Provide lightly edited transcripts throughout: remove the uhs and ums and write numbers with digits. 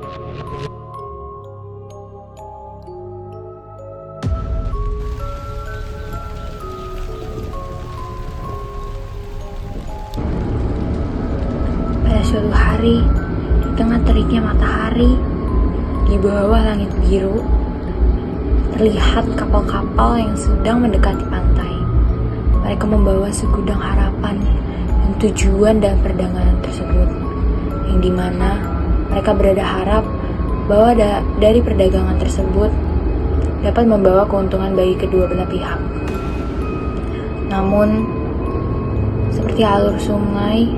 Pada suatu hari, di tengah teriknya matahari, di bawah langit biru, terlihat kapal-kapal yang sedang mendekati pantai. Mereka membawa segudang harapan dan tujuan dalam perdagangan tersebut, yang dimana mereka berharap bahwa dari perdagangan tersebut dapat membawa keuntungan bagi kedua belah pihak. Namun, seperti alur sungai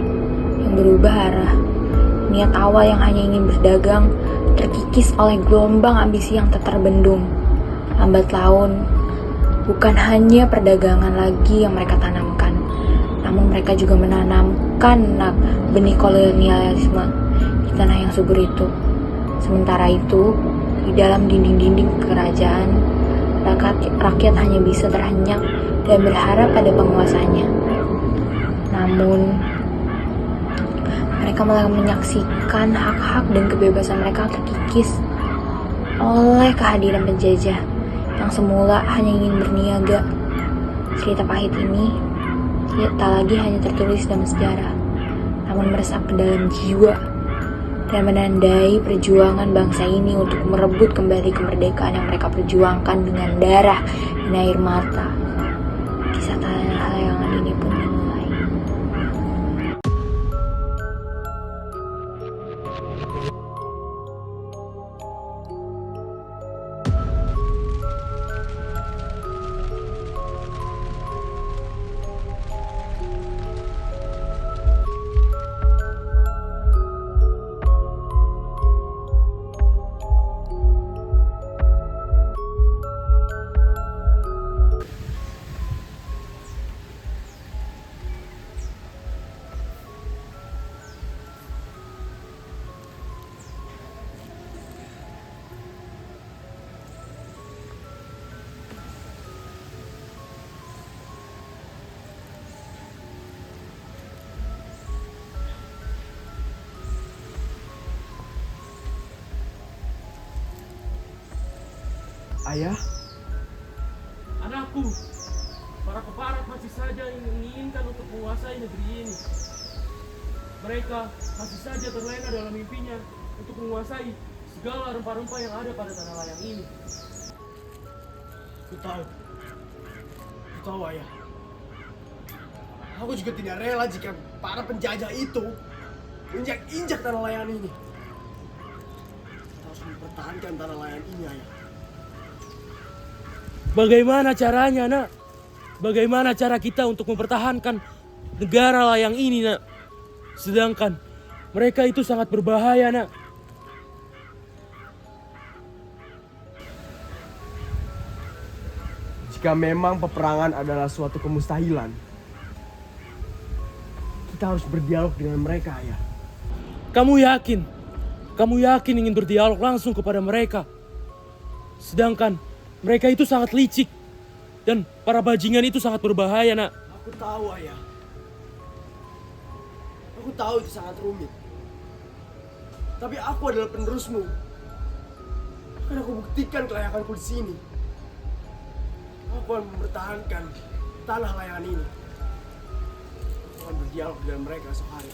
yang berubah arah, niat awal yang hanya ingin berdagang terkikis oleh gelombang ambisi yang tak terbendung. Lambat laun, bukan hanya perdagangan lagi yang mereka tanamkan, namun mereka juga menanamkan benih kolonialisme di tanah yang subur itu. Sementara itu, di dalam dinding-dinding kerajaan, rakyat hanya bisa terhenyak dan berharap pada penguasanya. Namun, mereka malah menyaksikan hak-hak dan kebebasan mereka terkikis oleh kehadiran penjajah yang semula hanya ingin berniaga. Cerita pahit ini tak lagi hanya tertulis dalam sejarah, namun meresap ke dalam jiwa dan menandai perjuangan bangsa ini untuk merebut kembali kemerdekaan yang mereka perjuangkan dengan darah dan air mata. Kisah tanah layangan ini pun dimulai. Ayah, Anakku, para peparat masih saja menginginkan untuk menguasai negeri ini. Mereka masih saja terlena dalam mimpinya untuk menguasai segala rempah-rempah yang ada pada tanah layang ini. Ku tahu ayah. Aku juga tidak rela jika para penjajah itu injak tanah layan ini. Kita harus mempertahankan tanah layan ini, ayah. Bagaimana caranya, nak? Bagaimana cara kita untuk mempertahankan negara layang ini, nak? Sedangkan mereka itu sangat berbahaya, nak. Jika memang peperangan adalah suatu kemustahilan, kita harus berdialog dengan mereka, ayah. Kamu yakin ingin berdialog langsung kepada mereka? Sedangkan mereka itu sangat licik dan para bajingan itu sangat berbahaya, nak. Aku tahu, ayah. Aku tahu itu sangat rumit. Tapi aku adalah penerusmu. Akan aku buktikan kelayakanku di sini. Aku akan mempertahankan tanah layangan ini. Aku akan berdialog dengan mereka esok hari.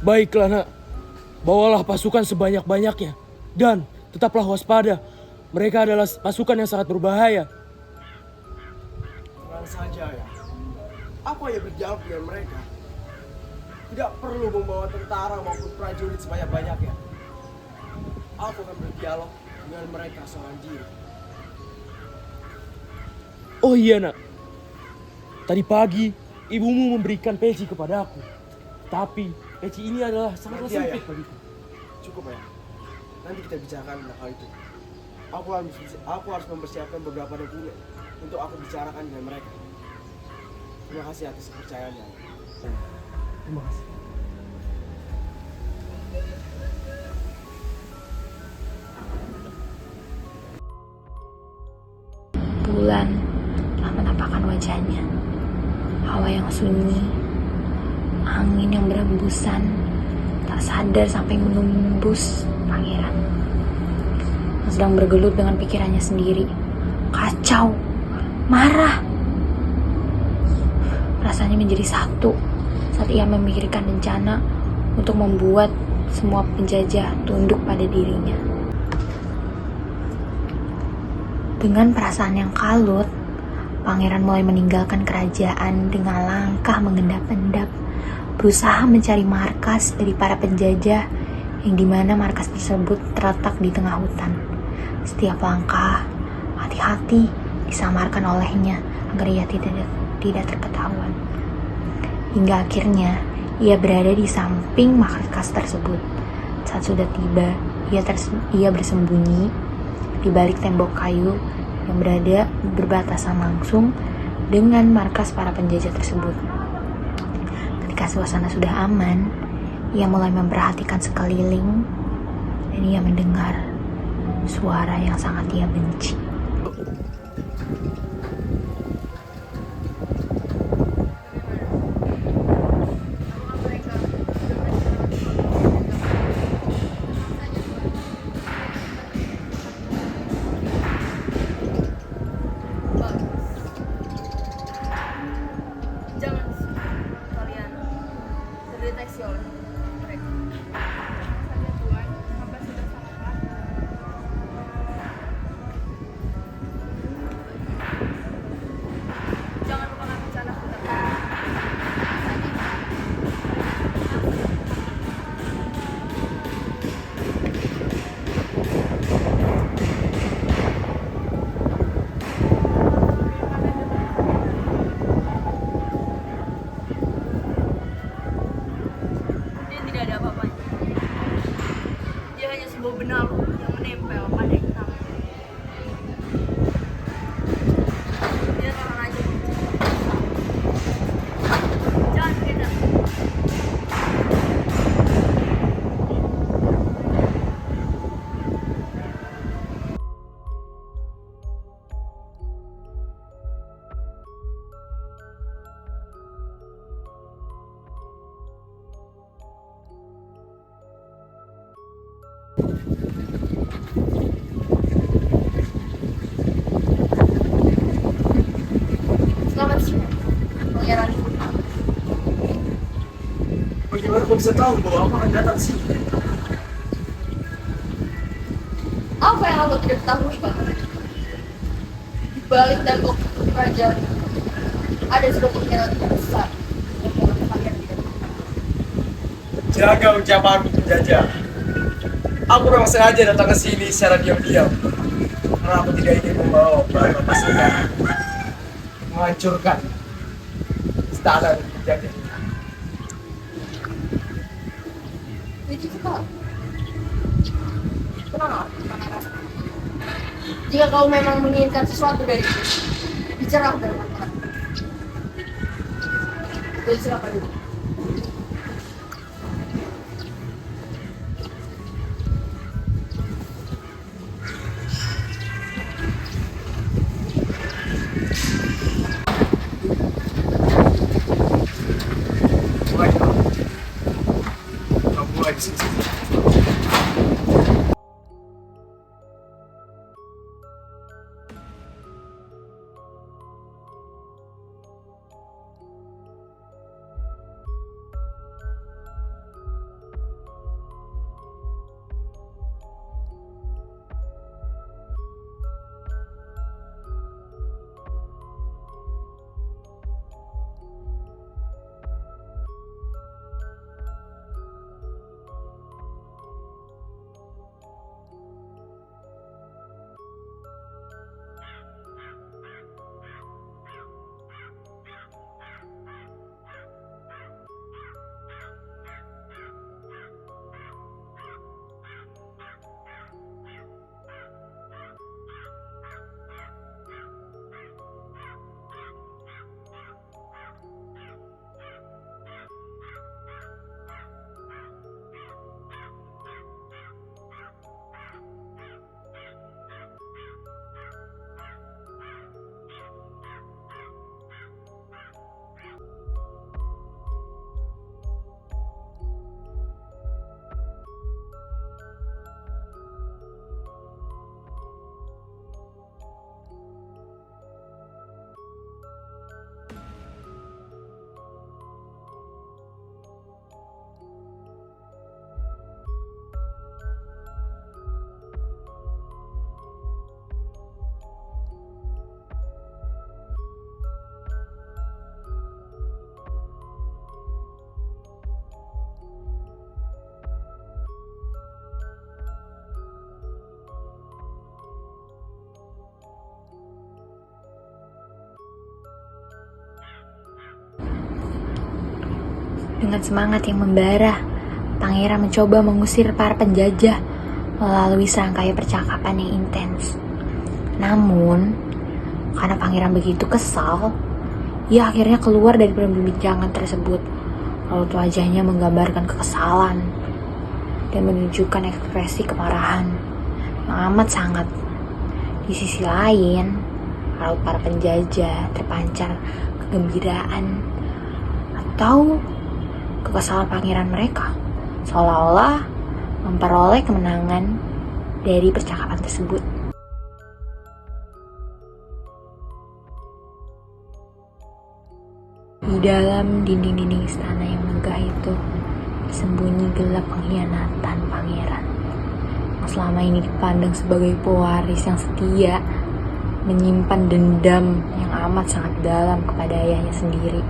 Baiklah, nak. Bawalah pasukan sebanyak-banyaknya. Dan tetaplah waspada. Mereka adalah pasukan yang sangat berbahaya. Tenang saja, ya. Aku hanya berdialog dengan mereka. Tidak perlu membawa tentara maupun prajurit sebanyak-banyaknya. Aku akan berdialog dengan mereka seorang diri. Oh iya, nak. Tadi pagi ibumu memberikan peci kepadaku. Tapi peci ini adalah sangat Nanti, sempit ayah. bagiku. Cukup, ya. Nanti kita bicarakan tentang hal itu. Aku harus mempersiapkan beberapa dokumen untuk aku bicarakan dengan mereka. Terima kasih atas kepercayaannya. Terima kasih. Bulan telah menampakkan wajahnya. Hawa yang sunyi, angin yang berembusan, tak sadar sampai menembus pangeran yang sedang bergelut dengan pikirannya sendiri. Kacau, marah. Rasanya menjadi satu saat ia memikirkan rencana untuk membuat semua penjajah tunduk pada dirinya. Dengan perasaan yang kalut, pangeran mulai meninggalkan kerajaan dengan langkah mengendap-endap, berusaha mencari markas dari para penjajah yang dimana markas tersebut terletak di tengah hutan. Setiap langkah, hati-hati disamarkan olehnya agar ia tidak terketahuan. Hingga akhirnya ia berada di samping markas tersebut. Saat sudah tiba, ia bersembunyi di balik tembok kayu yang berada berbatasan langsung dengan markas para penjajah tersebut. Ketika suasana sudah aman, ia mulai memperhatikan sekeliling dan ia mendengar suara yang sangat ia benci. Jangan kalian terdeteksi oleh mereka. Saja Tuan, hamba sudah sangat jangan lupakan rencana kita. Dia tidak ada apa-apanya. Dia hanya sebuah benalu yang menempel pada hitam. Dia tahan aja. Jangan kita. Selamat siang, Pangeran. Bagaimana kau bisa tahu bahwa aku akan datang sini? Apa yang aku tidak ketahui, Pak? Di balik tembok kerajaan ada sebuah pengkhianat besar. Kalian tidak tahu. Jaga ucapanmu, penjajah. Aku memang sengaja datang ke sini secara diam-diam karena aku tidak ingin membawa beberapa pasukan menghancurkan istana penjajah. Itu sekali. Tenang, Pangeran. Jika kau memang menginginkan sesuatu dari itu, bicara dengan Pangeran. Jadi silakan dulu. Kamu mulai di sini. Dengan semangat yang membara, pangeran mencoba mengusir para penjajah melalui serangkaian percakapan yang intens. Namun, karena pangeran begitu kesal, ia akhirnya keluar dari perbincangan tersebut. Raut wajahnya menggambarkan kekesalan dan menunjukkan ekspresi kemarahan yang amat sangat. Di sisi lain, raut para penjajah terpancar kegembiraan atau kekesalan pangeran mereka, seolah-olah memperoleh kemenangan dari percakapan tersebut. Di dalam dinding-dinding istana yang megah itu sembunyi gelap pengkhianatan pangeran yang selama ini dipandang sebagai pewaris yang setia, menyimpan dendam yang amat sangat dalam kepada ayahnya sendiri.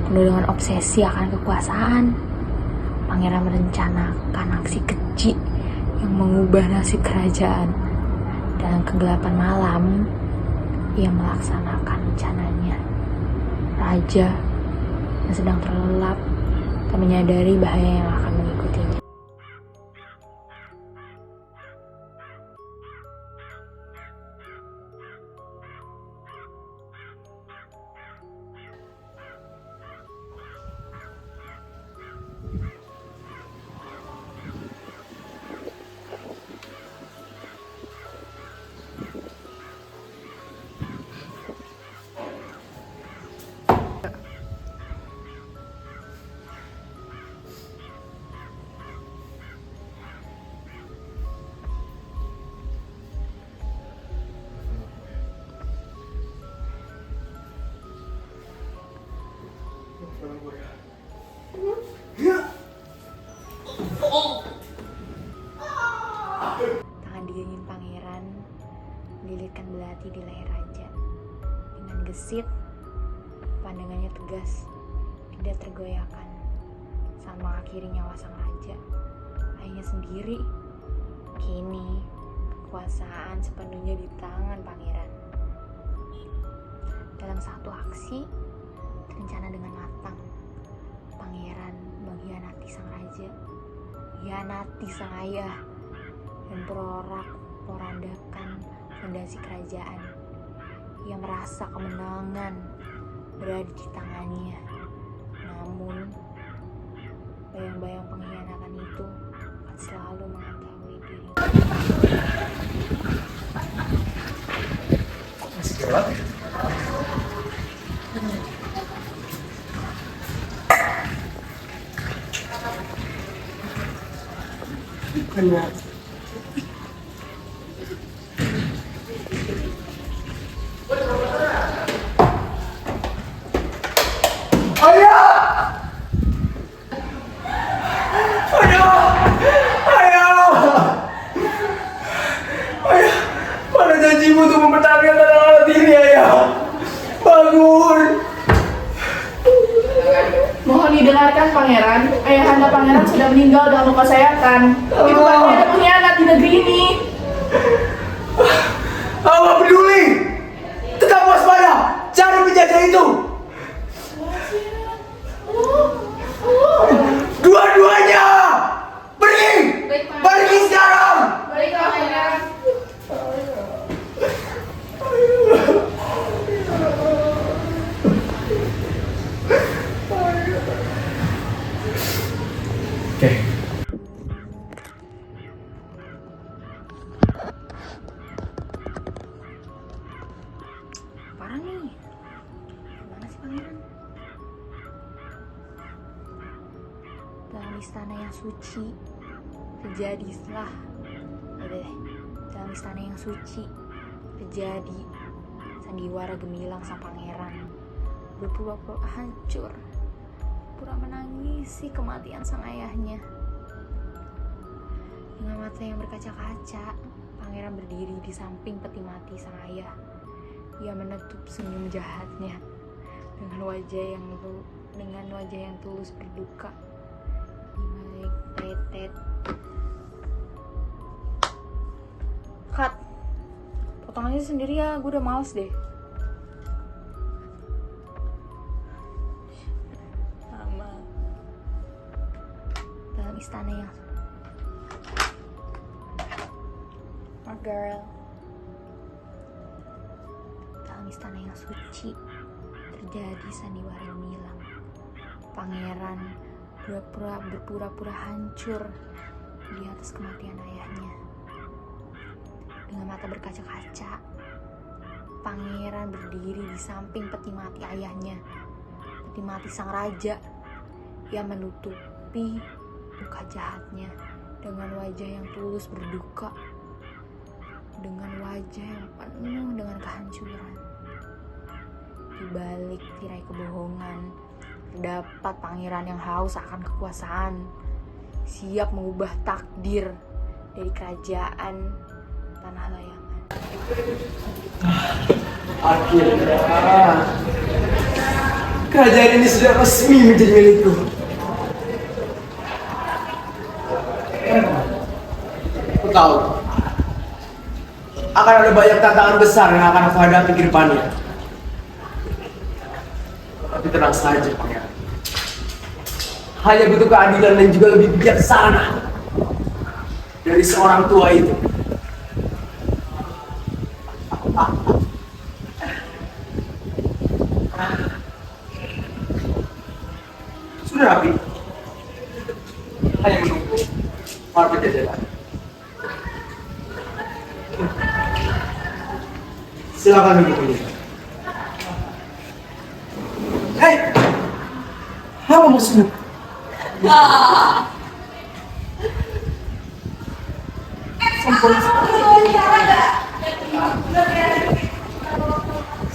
Penuh dengan obsesi akan kekuasaan, pangeran merencanakan aksi keji yang mengubah nasib kerajaan. Dalam kegelapan malam, ia melaksanakan rencananya. Raja yang sedang terlelap tak menyadari bahaya yang akan mengikutinya. Tangan dingin pangeran melilitkan belati di leher raja. Dengan gesit, pandangannya tegas, tidak tergoyahkan saat mengakhiri nyawa sang raja. Ayahnya sendiri, kini kekuasaan sepenuhnya di tangan pangeran. Dalam satu aksi, terencana dengan matang, pangeran mengkhianati sang raja, mengkhianati sang ayah, dan porandakan fondasi kerajaan. Ia merasa kemenangan berada di tangannya. Namun, bayang-bayang pengkhianatan itu akan selalu mengetahui diri. Masih gelap ya? Benar. Janjimu untuk mempertahankan tanah alat ini, ayah. Bangun. Mohon didengarkan pangeran, ayahanda pangeran sudah meninggal dalam luka sayatan. Itu pasti ada pengkhianat di negeri ini. Apa peduli? Tetap waspada. Cari penjajah itu. Dua-duanya. Pergi. Pergi sekarang. Baiklah pangeran. Oke. Parah nih. Gimana sih pangeran? Dalam istana yang suci terjadi dalam istana yang suci terjadi sandiwara gemilang sang pangeran berpura-pura hancur, pura menangisi kematian sang ayahnya. Dengan mata yang berkaca-kaca, pangeran berdiri di samping peti mati sang ayah. Ia menutup senyum jahatnya dengan wajah yang tulus berduka. Di balik tetet. Cut. Potong aja sendiri ya, gue udah males deh. Mama. istana yang my girl. Dalam istana yang suci terjadi sandiwara yang hilang. Pangeran berpura-pura hancur di atas kematian ayahnya. Dengan mata berkaca-kaca, pangeran berdiri di samping peti mati ayahnya, peti mati sang raja yang menutupi luka jahatnya dengan wajah yang tulus berduka, dengan wajah yang penuh dengan kehancuran. Di balik tirai kebohongan, terdapat pangeran yang haus akan kekuasaan, siap mengubah takdir dari kerajaan tanah layangan. Akhirnya kerajaan ini sudah resmi menjadi milikku. Aku tahu akan ada banyak tantangan besar yang akan aku hadapi ke depannya. Tapi tenang saja, pangeran. Hanya butuh keadilan dan juga lebih bijaksana dari seorang tua itu. Sudah rapi. Hanya menunggu para penjajahan. Silakan duduk ini. Hei, apa maksudmu? Sombong sekali.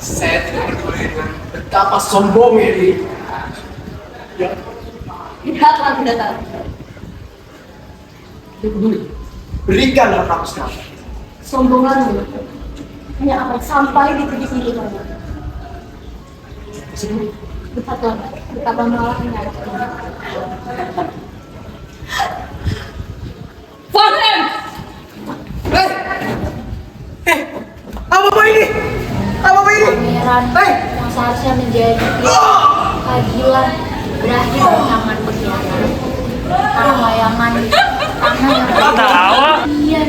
Saya tidak peduli dengan betapa sombongnya ini. Tidak tahu. Tidak peduli. Berikan aku sekarang. Sombonganmu hanya akan sampai di titik ini kamu. Betapa malangnya. Farhem! Apa ini? Pangeran yang seharusnya menjadi keadilan berakhir di tangan pengkhianat. Tanah layangan, tanah yang kemudian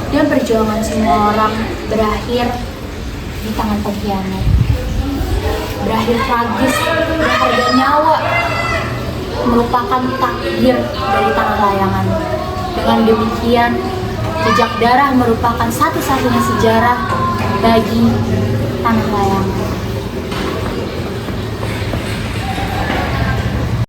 dan perjuangan semua orang berakhir di tangan pengkhianat. Berakhir tragis, berharga nyawa, merupakan takdir dari tanah layangan. Dengan demikian, jejak darah merupakan satu-satunya sejarah bagi tanah layangan.